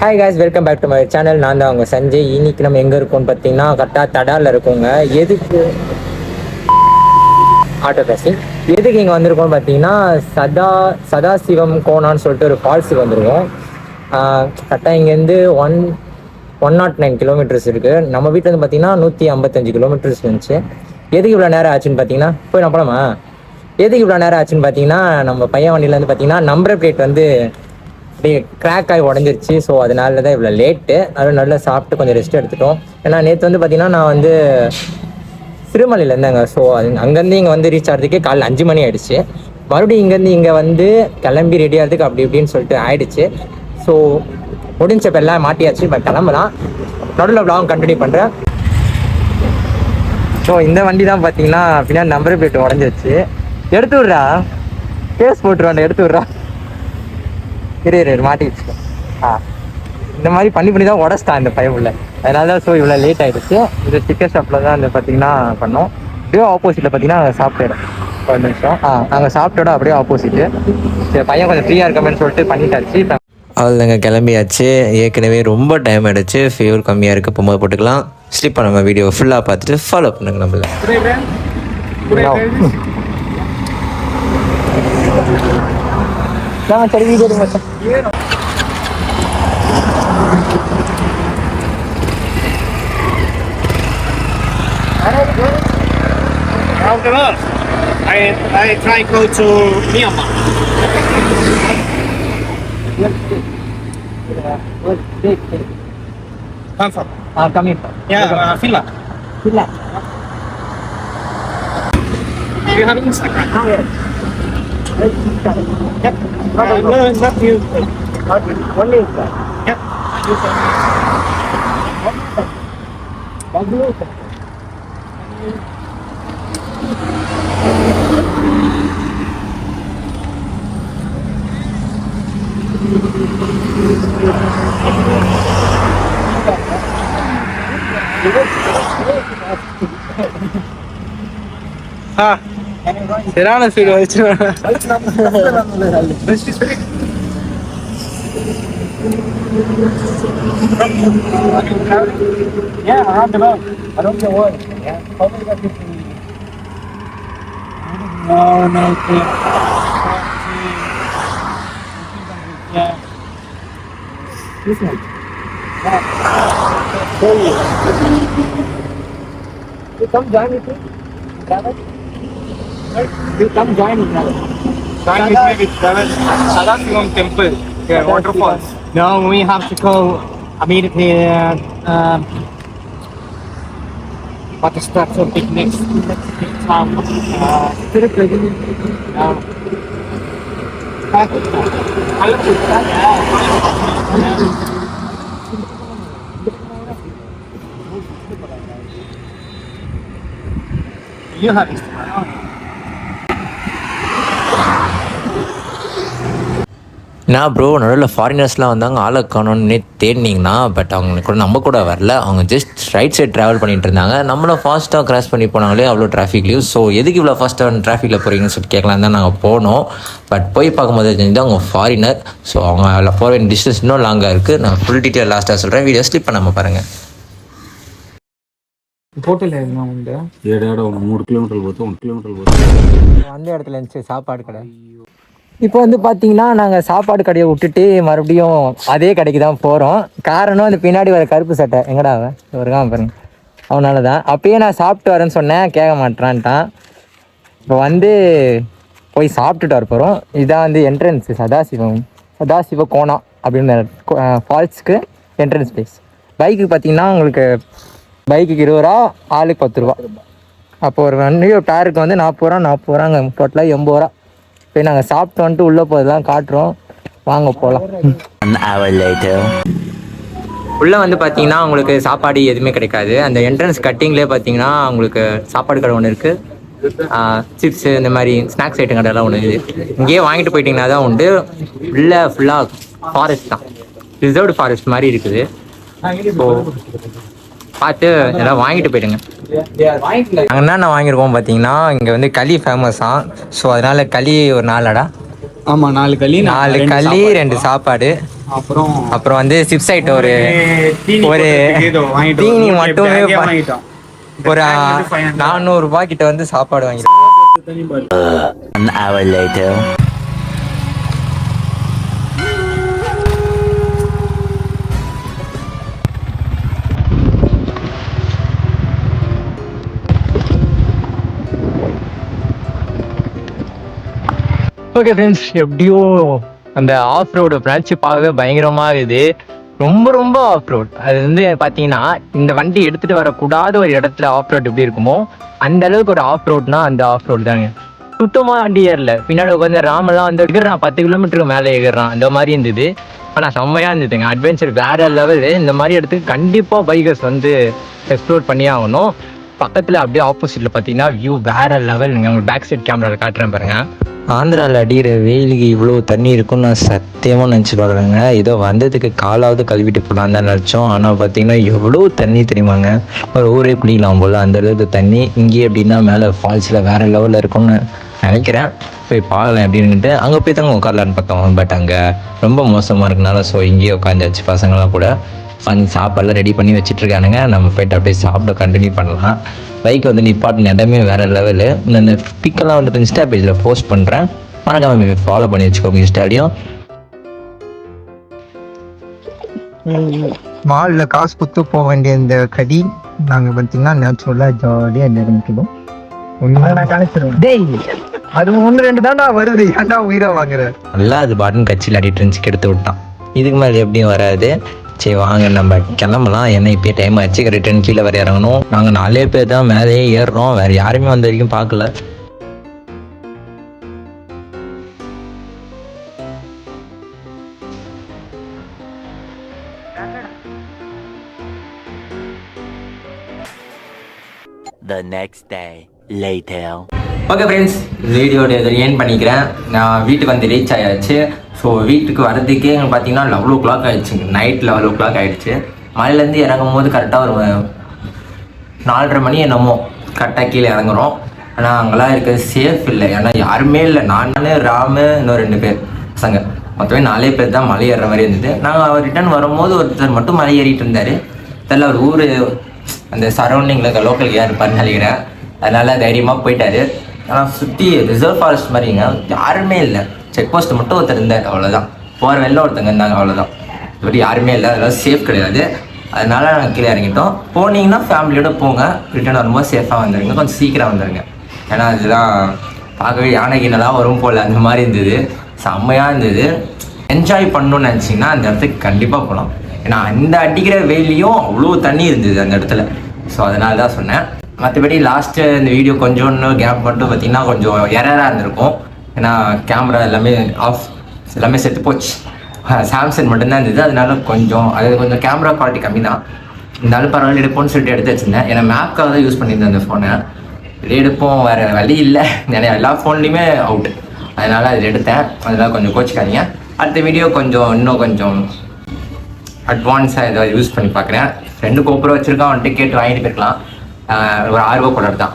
Hi guys, welcome back to my channel. நான் தான் அவங்க சஞ்சய். இன்னைக்கு நம்ம எங்கே இருக்கோம்னு பார்த்தீங்கன்னா கரெக்டாக தடாலில் இருக்கோங்க. எதுக்கு ஆட்டோ பேசிங் எதுக்கு இங்கே வந்திருக்கோம்னு பார்த்தீங்கன்னா சதாசிவம் கோணான்னு சொல்லிட்டு ஒரு ஃபால்ஸுக்கு வந்திருக்கோம். கரெக்டாக இங்கேருந்து 109 கிலோமீட்டர்ஸ் இருக்குது. நம்ம வீட்டிலேருந்து பார்த்தீங்கன்னா 155 கிலோமீட்டர்ஸ் இருந்துச்சு. எதுக்கு இவ்வளோ நேரம் ஆச்சுன்னு பார்த்தீங்கன்னா போய் நான் போலாமா? எதுக்கு இவ்வளோ நேரம் ஆச்சுன்னு பார்த்தீங்கன்னா நம்ம பையன் வண்டியிலேருந்து பார்த்தீங்கன்னா நம்பர் பிளேட் வந்து அப்படியே கிராக் ஆகி உடஞ்சிருச்சு. ஸோ அதனால தான் இவ்வளோ லேட்டு. அதுவும் நல்லா சாப்பிட்டு கொஞ்சம் ரெஸ்ட் எடுத்துட்டோம். ஏன்னா நேற்று வந்து பார்த்தீங்கன்னா நான் வந்து சிறுமலையில் இருந்தேங்க. ஸோ அது அங்கேருந்து இங்கே வந்து ரீச் ஆகிறதுக்கே காலைல 5 மணி ஆகிடுச்சு. மறுபடியும் இங்கேருந்து இங்கே வந்து கிளம்பி ரெடி ஆகிறதுக்கு அப்படி இப்படின்னு சொல்லிட்டு ஆகிடுச்சு. ஸோ முடிஞ்சப்ப எல்லாம் மாட்டியாச்சு. இப்போ கிளம்பலாம். நடுவில் விளாகம் கண்டினியூ பண்ணுறேன். ஸோ இந்த வண்டி தான் பார்த்தீங்கன்னா பின்னாடி நம்பர் பிளேட் உடஞ்சிருச்சு. எடுத்து விட்றா, கேஸ் போட்டுருவான். எடுத்து விட்றா, இரு மாட்டிக்கிச்சு. இந்த மாதிரி பண்ணி தான் உடச்சிட்டான் இந்த பையன். அதனால தான் ஸோ இவ்வளோ லேட் ஆகிடுச்சு. இது சிக்கன் ஷாப்பில் தான் இந்த பார்த்தீங்கன்னா பண்ணோம். அப்படியே ஆப்போசிட்டில் பார்த்தீங்கன்னா சாப்பிட்டு ஒரு நிமிஷம். நாங்கள் சாப்பிட்டோட அப்படியே ஆப்போசிட்டு. சரி, பையன் கொஞ்சம் ஃப்ரீயாக இருக்கமேன்னு சொல்லிட்டு பண்ணிட்டாச்சு. அவள் நாங்கள் கிளம்பியாச்சு. ஏற்கனவே ரொம்ப டைம் ஆகிடுச்சு. ஃபீவர் கம்மியாக இருக்குது, போகும்போது போட்டுக்கலாம். ஸ்லிப் பண்ண வீடியோ ஃபுல்லாக பார்த்துட்டு ஃபாலோ பண்ணுங்க நம்மள. சரி வீடியோ மச்சான். I try go to Myanmar. Come from? Come here. Yeah, Finland. Finland. Do you have Instagram? Yes. Yep. No, it's not you. Only Instagram. Yep. சரியான ஸ்பீடு வச்சு. Yeah, around the road. I don't know what. Yeah, probably got 15. No. Yeah. This one. You come join me, please. You come join me, brother. Join with me with Sadasivam temple. Yeah, waterfalls. No, we have to go immediately. What is that for picnic? You have Instagram. நான் bro நடுவில் ஃபாரினர்ஸ்லாம் வந்தாங்க. ஆளை காணோன்னு தேடினீங்கன்னா but அவங்க கூட நம்ம கூட வரல. அவங்க ஜஸ்ட் ரைட் சைட் ட்ராவல் பண்ணிட்டு இருந்தாங்க. நம்மளும் ஃபாஸ்ட்டாக கிராஸ் பண்ணி போனாங்களே அவ்வளோ டிராஃபிக்லேயும். ஸோ எதுக்கு இவ்வளோ ஃபாஸ்ட்டாக டிராஃபிக்கில் போகிறீங்கன்னு சொல்லிட்டு கேட்கலாம் தான் நாங்கள் போனோம். பட் போய் பார்க்கும்போது தெரிஞ்சு அவங்க ஃபாரினர். ஸோ அவங்க அதில் போகிற வேண்டிய டிஸ்டன்ஸ் இன்னும் லாங்காக இருக்குது. நான் ஃபுல் டீட்டெயில் லாஸ்ட்டாக சொல்கிறேன். வீடியோ ஸ்லிப் பண்ணாமல் பாருங்கள். ஹோட்டல் எதுனா உண்டு? 3 கிலோமீட்டர் போகுது, 1 கிலோமீட்டர் போகுது. அந்த இடத்துல இருந்துச்சு சாப்பாடு கடை. இப்போ வந்து பார்த்தீங்கன்னா நாங்கள் சாப்பாடு கடையை விட்டுட்டு மறுபடியும் அதே கடைக்கு தான் போகிறோம். காரணம் அந்த பின்னாடி வர கருப்பு சட்டை எங்கடா அவன் இருக்கான் பாருங்க, அவனால தான். அப்பயே நான் சாப்பிட்டு வரேன்னு சொன்னேன், கேட்க மாட்டேறான்ட்டான். இப்போ வந்து போய் சாப்பிட்டுட்டு வர போகிறோம். இதான் வந்து என்ட்ரன்ஸு சதாசிவ கோணம் அப்படின்னு ஃபால்ஸுக்கு என்ட்ரன்ஸ் ப்ளேஸ். பைக்கு பார்த்தீங்கன்னா உங்களுக்கு பைக்குக்கு 20 ரூபா, ஆளுக்கு 10 ரூபா. அப்போ ஒரு வண்டி ஒரு பேருக்கு வந்து 40 ரூபாங்க, டோட்டலாக 80 ரூபா. போய் நாங்கள் சாப்பிட்டு வந்துட்டு உள்ளே போதெல்லாம் காட்டுறோம், வாங்க போகலாம். உள்ளே வந்து பார்த்தீங்கன்னா உங்களுக்கு சாப்பாடு எதுவுமே கிடைக்காது. அந்த என்ட்ரன்ஸ் கட்டிங்லேயே பார்த்தீங்கன்னா உங்களுக்கு சாப்பாடு கடை ஒன்று இருக்குது. சிப்ஸு இந்த மாதிரி ஸ்நாக்ஸ் ஐட்டம் கடையெல்லாம் ஒன்று இருக்குது. இங்கேயே வாங்கிட்டு போயிட்டிங்கன்னா தான் உண்டு. உள்ளே ஃபுல்லாக ஃபாரஸ்ட் தான், ரிசர்வ்டு ஃபாரஸ்ட் மாதிரி இருக்குது. ஸோ பார்த்து எல்லாம் வாங்கிட்டு போயிடுங்க. நாங்கள் என்னென்ன வாங்கியிருக்கோம் பார்த்தீங்கன்னா இங்கே வந்து களி ஃபேமஸாக. ஸோ அதனால் களி ஒரு 4 அடை, ஆமா 4 களி 4 களி 2 சாப்பாடு. அப்புறம் வந்து சிப்ஸ் ஐட்டம் ஒரு தீனி மட்டுமே ஒரு 400 ரூபாய் கிட்ட வந்து சாப்பாடு வாங்கிட்டோம். An hour later. Okay friends, எப்படியோ அந்த ஆஃப் ரோடு பிரான்ச்சு பார்க்கவே பயங்கரமாக இருக்குது. ரொம்ப ரொம்ப ஆஃப் ரோட். அது வந்து பார்த்தீங்கன்னா இந்த வண்டி எடுத்துகிட்டு வரக்கூடாத ஒரு இடத்துல ஆஃப் ரோட் எப்படி இருக்குமோ அந்த அளவுக்கு ஒரு ஆஃப் ரோட்னா அந்த ஆஃப் ரோடு தாங்க. சுத்தமாக வண்டி ஏறல. பின்னாடி உட்காந்து ராமெல்லாம் வந்து எகிறான், 10 கிலோமீட்டருக்கு மேலே எகிறான். அந்த மாதிரி இருந்தது. ஆனால் செம்மையாக இருந்ததுங்க. அட்வென்ச்சர் வேறு லெவலு. இந்த மாதிரி இடத்துக்கு கண்டிப்பாக பைக்கர்ஸ் வந்து எக்ஸ்ப்ளோர் பண்ணியே ஆகணும். பக்கத்தில் அப்படியே ஆப்போசிட்டில் பார்த்தீங்கன்னா வியூ வேறு லெவல். நீங்கள் உங்களுக்கு பேக் சைட் கேமராவில் காட்டுறேன் பாருங்கள். ஆந்திராவில் அடிக்கிற வெயிலுக்கு இவ்வளோ தண்ணி இருக்குன்னு நான் சத்தியமாக நினச்சி பார்க்குறேங்க. ஏதோ வந்ததுக்கு காலாவது கழுவிட்டு போகலான் தான் நினச்சோம். ஆனால் பார்த்தீங்கன்னா எவ்வளோ தண்ணி தெரியுமாங்க. ஒரு ஊரே குளிக்கலாம் போல் அந்த அளவுக்கு தண்ணி. இங்கேயே எப்படின்னா மேலே ஃபால்ஸில் வேறு லெவலில் இருக்கும்னு நினைக்கிறேன். போய் பார்க்கலாம் அப்படின்ட்டு அங்கே போய் தாங்க உட்காரலான்னு பார்த்தோம். பட் அங்கே ரொம்ப மோசமாக இருக்குனால ஸோ இங்கேயே உட்காந்துச்சு. பசங்களாம் கூட உட்காந்து சாப்பாடெல்லாம் ரெடி பண்ணி வச்சுட்ருக்கானுங்க. நம்ம போய்ட்டு அப்படியே சாப்பிட கண்டினியூ பண்ணலாம். பைக் வந்து நிப்பாட்டின இடமே வேறு லெவலு. இந்த பிக்கெல்லாம் வந்து இன்ஸ்டா பேஜில் போஸ்ட் பண்ணுறேன். மறக்காம ஃபாலோ பண்ணி வச்சுக்கோங்க இன்ஸ்டாலையும். மாலில் காசு கொடுத்து போக வேண்டிய இந்த கடி நாங்கள் பார்த்தீங்கன்னா நேச்சுரலாக ஜாலியாக நினைக்கிறோம். ஒன்று கணிச்சிருவோம். டேய் அது 1-2 தான்டா வருது. ஏன்டா உயிரை வாங்குற? நல்லா அது பாட்டன் கட்சியில் அடிட்டு இருந்துச்சு, கெடுத்து விட்டான். இதுக்கு மேலே எப்படியும் வராது. சரி வாங்க நம்ம கிளம்பலாம். ஏன்னா இப்போயே டைம் ஆச்சு. ரிட்டர்ன் கீழே வேறு இறங்கணும். நாங்கள் 4 பேர் தான் மேலேயே ஏறுறோம். வேறு யாருமே வந்த வரைக்கும் பார்க்கல. The next day later. Okay friends, வீடியோட இதில் ஏன் பண்ணிக்கிறேன். நான் வீட்டுக்கு வந்து ரீச் ஆயாச்சு. ஸோ வீட்டுக்கு வரதுக்கே பார்த்தீங்கன்னா 11 o'clock ஆகிடுச்சுங்க. நைட் 11 o'clock ஆகிடுச்சு. மலையிலேருந்து இறங்கும் போது கரெக்டாக ஒரு 4:30 மணி என்னமோ கரெக்டாக கீழே இறங்குறோம். ஆனால் அங்கெல்லாம் இருக்கிறது சேஃப் இல்லை. ஏன்னா யாருமே இல்லை. நான் ராமு இன்னும் 2 பேர் பசங்க, மொத்தமே 4 பேர் தான் மலை ஏறுற மாதிரி இருந்தது. நாங்கள் ரிட்டர்ன் வரும்போது ஒருத்தர் மட்டும் மலை ஏறிட்டு இருந்தார். தெரியல ஒரு ஊர் அந்த சரௌண்டிங்கில் இருக்க லோக்கல் யார் இருப்பாருன்னு நினைக்கிறேன். அதனால் தைரியமாக போயிட்டாரு. ஆனால் சுற்றி ரிசர்வ் ஃபாரஸ்ட் மாதிரிங்க, யாருமே இல்லை. செக் போஸ்ட் மட்டும் ஒருத்தர் இருந்தார், அவ்வளோதான். போகிற வெளில ஒருத்தங்க இருந்தாங்க, அவ்வளோதான். இப்படி யாருமே இல்லை. அதெல்லாம் சேஃப் கிடையாது. அதனால் நாங்கள் கீழே இறங்கிட்டோம். போனீங்கன்னா ஃபேமிலியோடு போங்க. ரிட்டர்ன் வரும்போது சேஃபாக வந்துடுங்க. கொஞ்சம் சீக்கிரம் வந்துடுங்க. ஏன்னா அதெல்லாம் பார்க்கவே யானைகினெல்லாம் வரும் போல் அந்த மாதிரி இருந்தது. செம்மையாக இருந்தது. என்ஜாய் பண்ணணும்னு நினச்சிங்கன்னா அந்த இடத்துக்கு கண்டிப்பாக போகலாம். ஏன்னா அந்த அடிக்கிற வெயிலையும் அவ்வளோ தண்ணி இருந்தது அந்த இடத்துல. ஸோ அதனால தான் சொன்னேன். மற்றபடி லாஸ்ட்டு இந்த வீடியோ கொஞ்சம் கேப் மட்டும் பார்த்திங்கன்னா கொஞ்சம் எரராக இருந்திருக்கும். ஏன்னா கேமரா எல்லாமே ஆஃப், எல்லாமே செத்து போச்சு. சாம்சங் மட்டும்தான் இருந்தது. அதனால கொஞ்சம் கேமரா குவாலிட்டி கம்மி தான். இருந்தாலும் பரவாயில்ல எடுப்போம்னு சொல்லிட்டு எடுத்து வச்சுருந்தேன். ஏன்னா மேப்காக தான் யூஸ் பண்ணியிருந்தேன் அந்த ஃபோனை. எடுப்போம், வேறு வழி இல்லை. நிறையா எல்லா ஃபோன்லேயுமே அவுட்டு. அதனால் அதில் எடுத்தேன். அதனால் கொஞ்சம் கோச்சிக்காதீங்க. அடுத்த வீடியோ இன்னும் கொஞ்சம் அட்வான்ஸாக ஏதாவது யூஸ் பண்ணி பார்க்குறேன். ஃப்ரெண்டு கோப்புரம் வச்சுருக்கான், வந்துட்டு கேட்டு வாங்கிட்டு போயிருக்கலாம். ஒரு ஆர்வக்குள்ளர் தான்.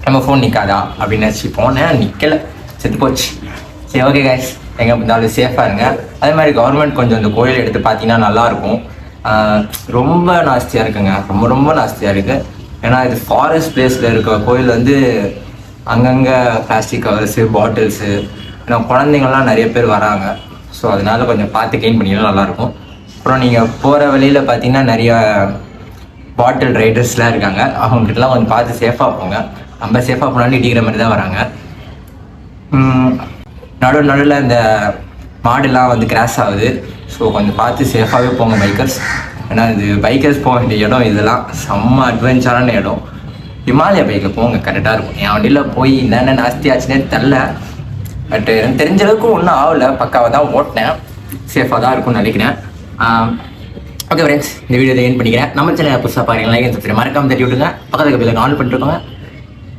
நம்ம ஃபோன் நிற்காதா அப்படின்னு நினச்சி போனேன், நிற்கலை, செத்து போச்சு. சரி ஓகே கைஸ், எங்கே இருந்தாலும் சேஃபாக இருங்க. அதே மாதிரி கவர்மெண்ட் கொஞ்சம் இந்த கோயில் எடுத்து பார்த்தீங்கன்னா நல்லாயிருக்கும். ரொம்ப நாஸ்தியாக இருக்குங்க, ரொம்ப ரொம்ப நாஸ்தியாக இருக்குது. ஏன்னா இது ஃபாரஸ்ட் பிளேஸில் இருக்க கோயில் வந்து அங்கங்கே பிளாஸ்டிக் கவர்ஸு, பாட்டில்ஸு, ஏன்னா குழந்தைங்கள்லாம் நிறைய பேர் வராங்க. ஸோ அதனால் கொஞ்சம் பார்த்து க்ளீன் பண்ணிங்கன்னா நல்லாயிருக்கும். அப்புறம் நீங்கள் போகிற வழியில் பார்த்தீங்கன்னா நிறைய பாட்டில் ரைடர்ஸ்லாம் இருக்காங்க. அவங்ககிட்டலாம் கொஞ்சம் பார்த்து சேஃபாக போங்க. நம்ம சேஃபாக போனாலும் இடிக்கிற மாதிரி தான் வராங்க. நடுவில் இந்த மாடுலாம் வந்து கிராஸ் ஆகுது. ஸோ கொஞ்சம் பார்த்து சேஃபாகவே போங்க பைக்கர்ஸ். ஏன்னா இது பைக்கர்ஸ் போக வேண்டிய இடம். இதெல்லாம் செம்ம அட்வென்ச்சரான இடம். ஹிமாலயா பைக்கில் போங்க, கரெக்டாக இருக்கும். என் வண்டியில் போய் என்னென்ன நாஸ்தி ஆச்சுன்னே தெரில. பட் எனக்கு தெரிஞ்ச அளவுக்கு ஒன்றும் ஆகலை, பக்காவாக தான் ஓட்டினேன். சேஃபாக தான் இருக்கும்னு நினைக்கிறேன். ஓகே ஃப்ரெண்ட்ஸ், இந்த வீடியோ எண்ட் பண்ணிக்கிறேன். நம்ம சேனல் புதுசாக பாருங்கள், லைக் சப்ஸ்கிரைப் மறக்காம தட்டி விட்டுங்க. பக்கத்துக்கு பிள்ளை ஆன் பண்ணிட்டுருக்கோங்க,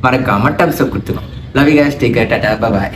மறக்காம டப்ஸ் கொடுத்துக்கோங்க. Love you guys, take care, Tata, bye bye.